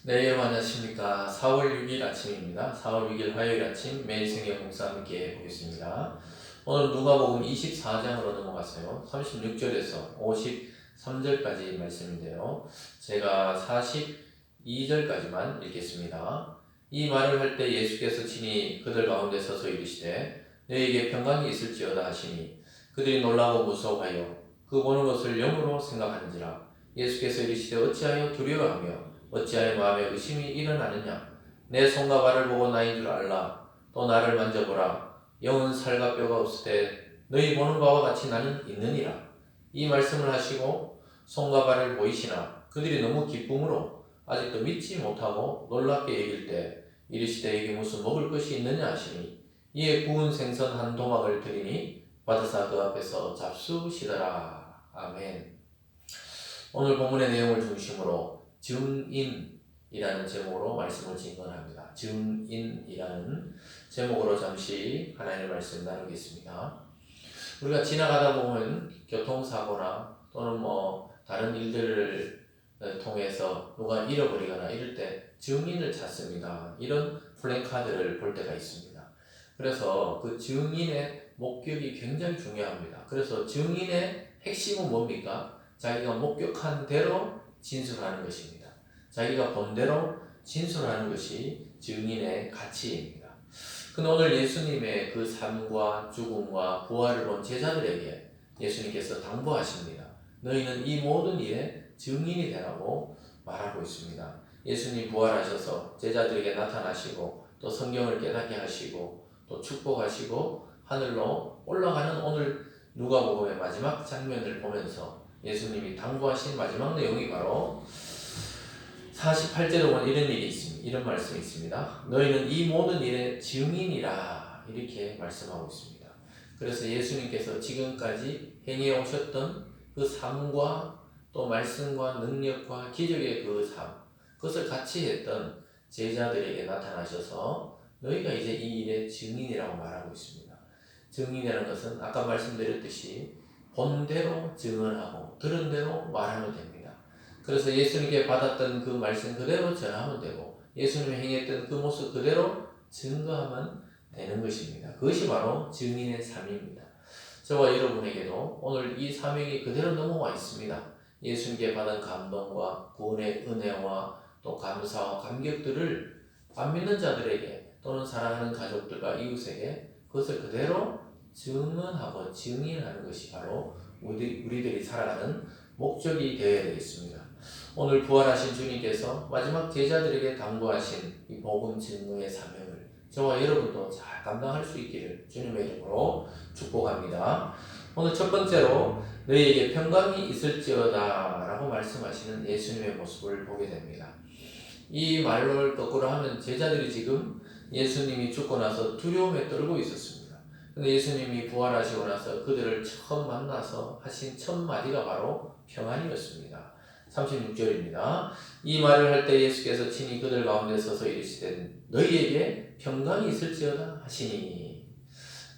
네, 여러분 안녕하십니까. 4월 6일 아침입니다. 4월 6일 화요일 아침 매일 성경 공사 함께 보겠습니다. 오늘 누가복음 24장으로 넘어갔어요. 36절에서 53절까지 말씀인데요. 제가 42절까지만 읽겠습니다. 이 말을 할 때 예수께서 친히 그들 가운데 서서 이르시되 너희에게 평강이 있을지어다 하시니 그들이 놀라고 무서워하여 그 보는 것을 영으로 생각하는지라. 예수께서 이르시되 어찌하여 두려워하며 어찌하여 마음에 의심이 일어나느냐. 내 손과 발을 보고 나인 줄 알라. 또 나를 만져보라. 영은 살과 뼈가 없으되 너희 보는 바와 같이 나는 있느니라. 이 말씀을 하시고 손과 발을 보이시나 그들이 너무 기쁨으로 아직도 믿지 못하고 놀랍게 여길 때 이르시되 여기 무슨 먹을 것이 있느냐 하시니 이에 구운 생선 한 도막을 드리니 받으사 그 앞에서 잡수시더라. 아멘. 오늘 본문의 내용을 중심으로 증인이라는 제목으로 말씀을 진행합니다. 증인이라는 제목으로 잠시 하나님의 말씀 나누겠습니다. 우리가 지나가다 보면 교통사고나 또는 다른 일들을 통해서 누가 잃어버리거나 이럴 때 증인을 찾습니다. 이런 플랜카드를 볼 때가 있습니다. 그래서 그 증인의 목격이 굉장히 중요합니다. 그래서 증인의 핵심은 뭡니까? 자기가 목격한 대로 진술하는 것입니다. 자기가 본 대로 진술하는 것이 증인의 가치입니다. 근데 오늘 예수님의 그 삶과 죽음과 부활을 본 제자들에게 예수님께서 당부하십니다. 너희는 이 모든 일에 증인이 되라고 말하고 있습니다. 예수님 부활하셔서 제자들에게 나타나시고 또 성경을 깨닫게 하시고 또 축복하시고 하늘로 올라가는 오늘 누가복음의 마지막 장면을 보면서 예수님이 당부하신 마지막 내용이 바로 48절에 보면 이런 일이 있습니다. 이런 말씀이 있습니다. 너희는 이 모든 일의 증인이라 이렇게 말씀하고 있습니다. 그래서 예수님께서 지금까지 행해 오셨던 그 삶과 또 말씀과 능력과 기적의 그 삶, 그것을 같이 했던 제자들에게 나타나셔서 너희가 이제 이 일의 증인이라고 말하고 있습니다. 증인이라는 것은 아까 말씀드렸듯이 본 대로 증언하고 들은 대로 말하면 됩니다. 그래서 예수님께 받았던 그 말씀 그대로 전하면 되고 예수님이 행했던 그 모습 그대로 증거하면 되는 것입니다. 그것이 바로 증인의 삶입니다. 저와 여러분에게도 오늘 이 사명이 그대로 넘어와 있습니다. 예수님께 받은 감동과 구원의 은혜와 또 감사와 감격들을 안 믿는 자들에게 또는 사랑하는 가족들과 이웃에게 그것을 그대로 증언하고 증인하는 것이 바로 우리들이 살아가는 목적이 되어야 되겠습니다. 오늘 부활하신 주님께서 마지막 제자들에게 당부하신 이 복음 증거의 사명을 저와 여러분도 잘 감당할 수 있기를 주님의 이름으로 축복합니다. 오늘 첫 번째로 너희에게 평강이 있을지어다 라고 말씀하시는 예수님의 모습을 보게 됩니다. 이 말을 거꾸로 하면 제자들이 지금 예수님이 죽고 나서 두려움에 떨고 있었습니다. 근데 예수님이 부활하시고 나서 그들을 처음 만나서 하신 첫 마디가 바로 평안이었습니다. 36절입니다. 이 말을 할 때 예수께서 친히 그들 가운데 서서 이르시되 너희에게 평강이 있을지어다 하시니.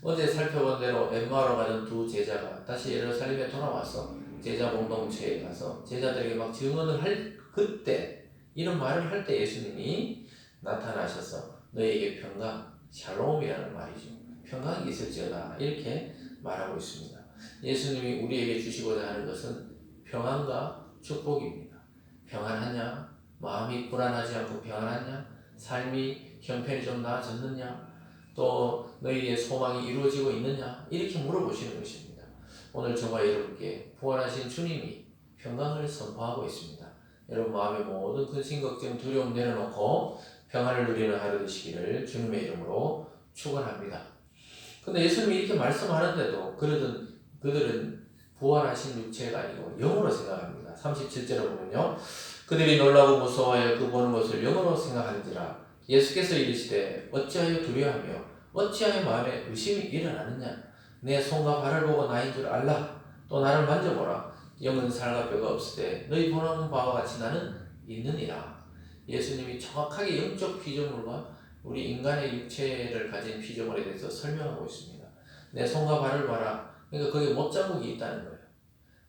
어제 살펴본 대로 엠마오로 가던 두 제자가 다시 예루살렘에 돌아와서 제자 공동체에 가서 제자들에게 막 증언을 할 그때 이런 말을 할 때 예수님이 나타나셔서 너희에게 평강, 샬롬이라는 말이죠. 평강이 있을지어다 이렇게 말하고 있습니다. 예수님이 우리에게 주시고자 하는 것은 평안과 축복입니다. 평안하냐? 마음이 불안하지 않고 평안하냐? 삶이 형편이 좀 나아졌느냐? 또 너희의 소망이 이루어지고 있느냐? 이렇게 물어보시는 것입니다. 오늘 저와 여러분께 부활하신 주님이 평강을 선포하고 있습니다. 여러분 마음의 모든 근심, 걱정, 두려움 내려놓고 평안을 누리는 하루 되시기를 주님의 이름으로 축원합니다. 근데 예수님이 이렇게 말씀하는데도 그들은 부활하신 육체가 아니고 영으로 생각합니다. 37절에 보면요. 그들이 놀라고 무서워하여 그 보는 것을 영으로 생각하는지라. 예수께서 이르시되 어찌하여 두려워하며 어찌하여 마음에 의심이 일어나느냐. 내 손과 발을 보고 나인 줄 알라. 또 나를 만져보라. 영은 살과 뼈가 없으되 너희 보는 바와 같이 나는 있느니라. 예수님이 정확하게 영적 피조물과 우리 인간의 육체를 가진 피조물에 대해서 설명하고 있습니다. 내 손과 발을 봐라. 그러니까 거기에 못자국이 있다는 거예요.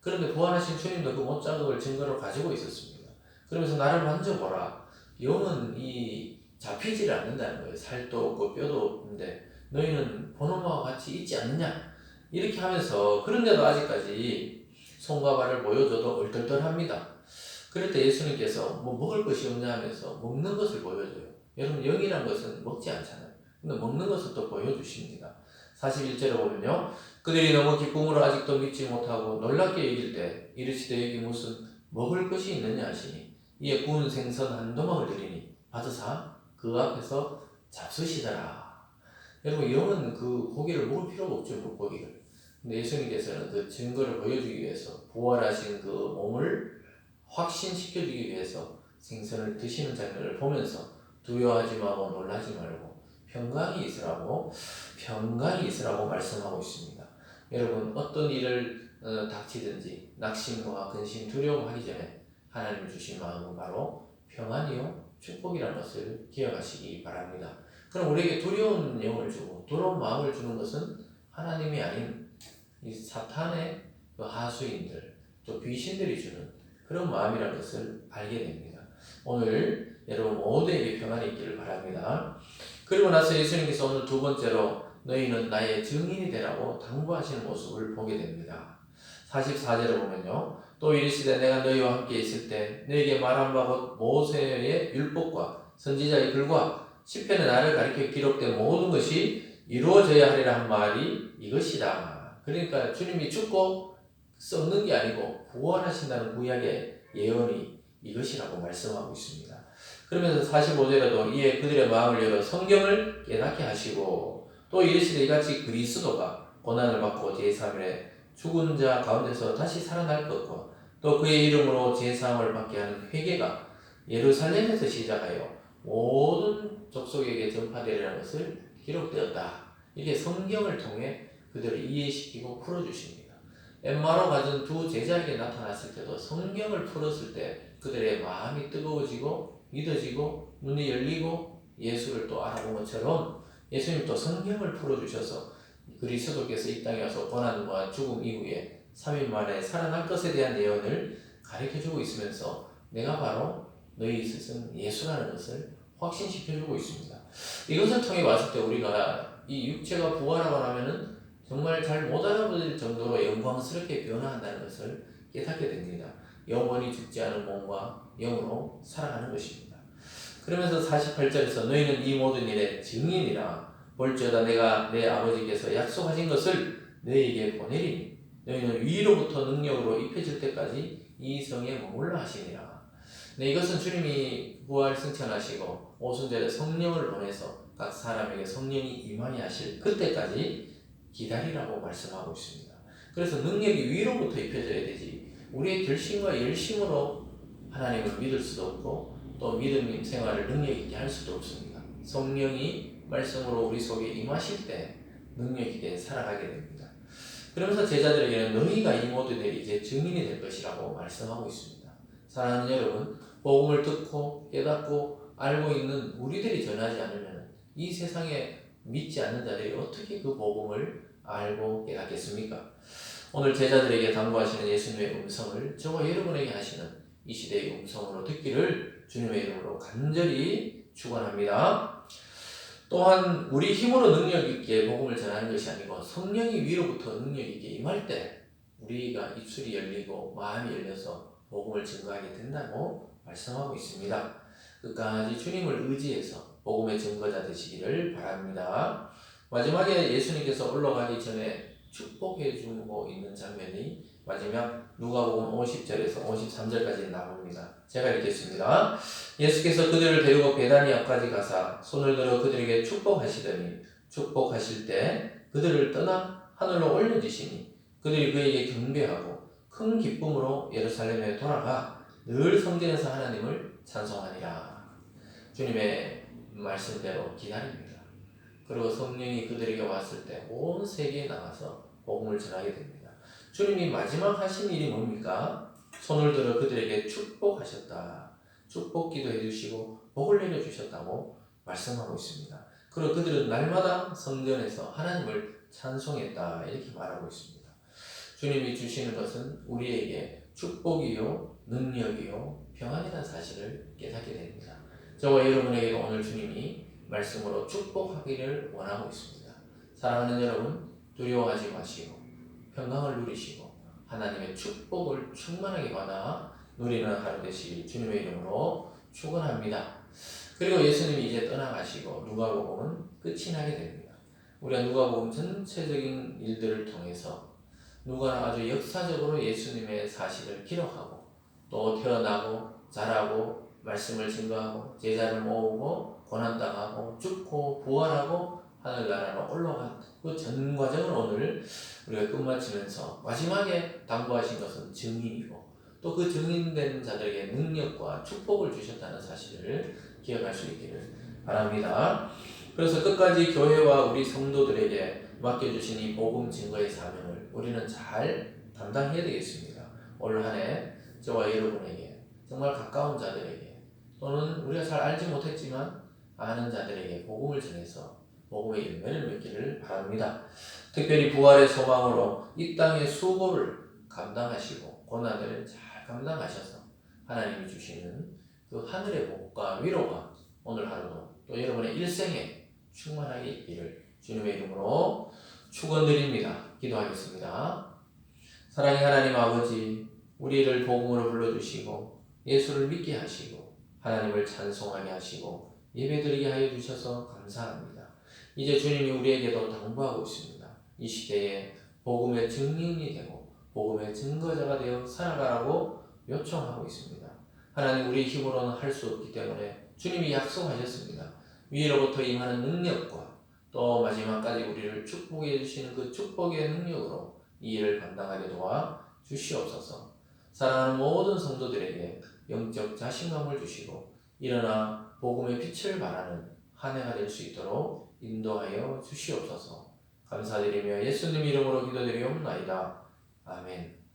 그런데 부활하신 주님도 그 못자국을 증거로 가지고 있었습니다. 그러면서 나를 만져보라. 영은 이 잡히지를 않는다는 거예요. 살도 없고 뼈도 없는데 너희는 보는 바와 같이 있지 않느냐 이렇게 하면서, 그런데도 아직까지 손과 발을 보여줘도 얼떨떨합니다. 그럴 때 예수님께서 뭐 먹을 것이 없냐 하면서 먹는 것을 보여줘요. 여러분, 영이란 것은 먹지 않잖아요. 근데 먹는 것을 또 보여주십니다. 41절에 보면요, 그들이 너무 기쁨으로 아직도 믿지 못하고 놀랍게 여길 때 이르시되 여기 무슨 먹을 것이 있느냐 하시니 이에 구운 생선 한 조각을 드리니 받으사 그 앞에서 잡수시더라. 여러분, 영은 그 고기를 먹을 필요가 없죠, 물고기를. 근데 예수님께서는 그 증거를 보여주기 위해서, 부활하신 그 몸을 확신시켜주기 위해서 생선을 드시는 장면을 보면서 두려워하지 말고 놀라지 말고 평강이 있으라고 말씀하고 있습니다. 여러분, 어떤 일을 닥치든지 낙심과 근심, 두려움하기 전에 하나님이 주신 마음은 바로 평안이요 축복이라는 것을 기억하시기 바랍니다. 그럼 우리에게 두려운 영을 주고 두려운 마음을 주는 것은 하나님이 아닌 이 사탄의 그 하수인들, 또 귀신들이 주는 그런 마음이라는 것을 알게 됩니다. 오늘 여러분 모두에게 평안이 있기를 바랍니다. 그리고 나서 예수님께서 오늘 두 번째로 너희는 나의 증인이 되라고 당부하시는 모습을 보게 됩니다. 44절을 보면요, 또 이르시되 내가 너희와 함께 있을 때 너희에게 말한 바 곧 모세의 율법과 선지자의 글과 시편에 나를 가리켜 기록된 모든 것이 이루어져야 하리라 한 말이 이것이다. 그러니까 주님이 죽고 썩는 게 아니고 부활하신다는 구약의 예언이 이것이라고 말씀하고 있습니다. 그러면서 45절에도 이에 그들의 마음을 열어 성경을 깨닫게 하시고, 또 이르시되 이같이 그리스도가 고난을 받고 제3일에 죽은 자 가운데서 다시 살아날 것과 또 그의 이름으로 제사함을 받게 하는 회개가 예루살렘에서 시작하여 모든 족속에게 전파되리라는 것을 기록되었다. 이게 성경을 통해 그들을 이해시키고 풀어주십니다. 엠마로 가진 두 제자에게 나타났을 때도 성경을 풀었을 때 그들의 마음이 뜨거워지고 믿어지고 눈이 열리고 예수를 또 알아본 것처럼 예수님 또 성경을 풀어주셔서 그리스도께서 이 땅에 와서 고난과 죽음 이후에 3일 만에 살아날 것에 대한 예언을 가르쳐주고 있으면서 내가 바로 너희 스승 예수라는 것을 확신시켜주고 있습니다. 이것을 통해 봤을 때 우리가 이 육체가 부활하고 나면은 정말 잘 못 알아볼 정도로 영광스럽게 변화한다는 것을 깨닫게 됩니다. 영원히 죽지 않은 몸과 영으로 살아가는 것입니다. 그러면서 48절에서 너희는 이 모든 일의 증인이라 볼지어다 내가 내 아버지께서 약속하신 것을 너희에게 보내리니 너희는 위로부터 능력으로 입혀질 때까지 이 성에 머물러 하시니라. 네, 이것은 주님이 부활 승천하시고 오순절에 성령을 보내서 각 사람에게 성령이 임하게 하실 그때까지 기다리라고 말씀하고 있습니다. 그래서 능력이 위로부터 입혀져야 되지 우리의 결심과 열심으로 하나님을 믿을 수도 없고 또 믿음 생활을 능력 있게 할 수도 없습니다. 성령이 말씀으로 우리 속에 임하실 때 능력 있게 살아가게 됩니다. 그러면서 제자들에게는 너희가 이 모든 일이 이제 증인이 될 것이라고 말씀하고 있습니다. 사랑하는 여러분, 복음을 듣고 깨닫고 알고 있는 우리들이 전하지 않으면 이 세상에 믿지 않는 자들이 어떻게 그 복음을 알고 깨닫겠습니까? 오늘 제자들에게 당부하시는 예수님의 음성을 저와 여러분에게 하시는 이 시대의 음성으로 듣기를 주님의 이름으로 간절히 축원합니다. 또한 우리 힘으로 능력 있게 복음을 전하는 것이 아니고 성령이 위로부터 능력 있게 임할 때 우리가 입술이 열리고 마음이 열려서 복음을 증거하게 된다고 말씀하고 있습니다. 끝까지 주님을 의지해서 복음의 증거자 되시기를 바랍니다. 마지막에 예수님께서 올라가기 전에 축복해 주고 있는 장면이 마지막 누가복음 50절에서 53절까지 나옵니다. 제가 읽겠습니다. 예수께서 그들을 데리고 베다니 앞까지 가사 손을 들어 그들에게 축복하시더니 축복하실 때 그들을 떠나 하늘로 올려주시니 그들이 그에게 경배하고 큰 기쁨으로 예루살렘에 돌아가 늘 성전에서 하나님을 찬송하니라. 주님의 말씀대로 기다립니다. 그리고 성령이 그들에게 왔을 때 온 세계에 나가서 복음을 전하게 됩니다. 주님이 마지막 하신 일이 뭡니까? 손을 들어 그들에게 축복하셨다. 축복 기도해 주시고 복을 내려주셨다고 말씀하고 있습니다. 그리고 그들은 날마다 성전에서 하나님을 찬송했다 이렇게 말하고 있습니다. 주님이 주시는 것은 우리에게 축복이요 능력이요 평안이라는 사실을 깨닫게 됩니다. 저와 여러분에게도 오늘 주님이 말씀으로 축복하기를 원하고 있습니다. 사랑하는 여러분, 두려워하지 마시고 평강을 누리시고 하나님의 축복을 충만하게 받아 누리는 하루 되시길 주님의 이름으로 축원합니다. 그리고 예수님이 이제 떠나가시고 누가복음은 끝이 나게 됩니다. 우리가 누가복음 전체적인 일들을 통해서 누가는 아주 역사적으로 예수님의 사실을 기록하고 또 태어나고 자라고 말씀을 증거하고 제자를 모으고 고난당하고 죽고 부활하고 하늘나라로 올라간 그 전 과정을 오늘 우리가 끝마치면서 마지막에 당부하신 것은 증인이고 또 그 증인된 자들에게 능력과 축복을 주셨다는 사실을 기억할 수 있기를 바랍니다. 그래서 끝까지 교회와 우리 성도들에게 맡겨주신 이 복음 증거의 사명을 우리는 잘 감당해야 되겠습니다. 올 한 해 저와 여러분에게 정말 가까운 자들에게 또는 우리가 잘 알지 못했지만 아는 자들에게 복음을 전해서 복음의 열매를 맺기를 바랍니다. 특별히 부활의 소망으로 이 땅의 수고를 감당하시고 고난을 잘 감당하셔서 하나님이 주시는 그 하늘의 복과 위로가 오늘 하루도 또 여러분의 일생에 충만하게 있기를 주님의 이름으로 축원드립니다. 기도하겠습니다. 사랑의 하나님 아버지, 우리를 복음으로 불러주시고 예수를 믿게 하시고 하나님을 찬송하게 하시고 예배드리게 하여 주셔서 감사합니다. 이제 주님이 우리에게도 당부하고 있습니다. 이 시대에 복음의 증인이 되고 복음의 증거자가 되어 살아가라고 요청하고 있습니다. 하나님, 우리 힘으로는 할 수 없기 때문에 주님이 약속하셨습니다. 위로부터 임하는 능력과 또 마지막까지 우리를 축복해 주시는 그 축복의 능력으로 이 일을 감당하게 도와 주시옵소서. 사랑하는 모든 성도들에게 영적 자신감을 주시고 일어나 복음의 빛을 발하는 한 해가 될 수 있도록 인도하여 주시옵소서. 감사드리며 예수님 이름으로 기도드리옵나이다. 아멘.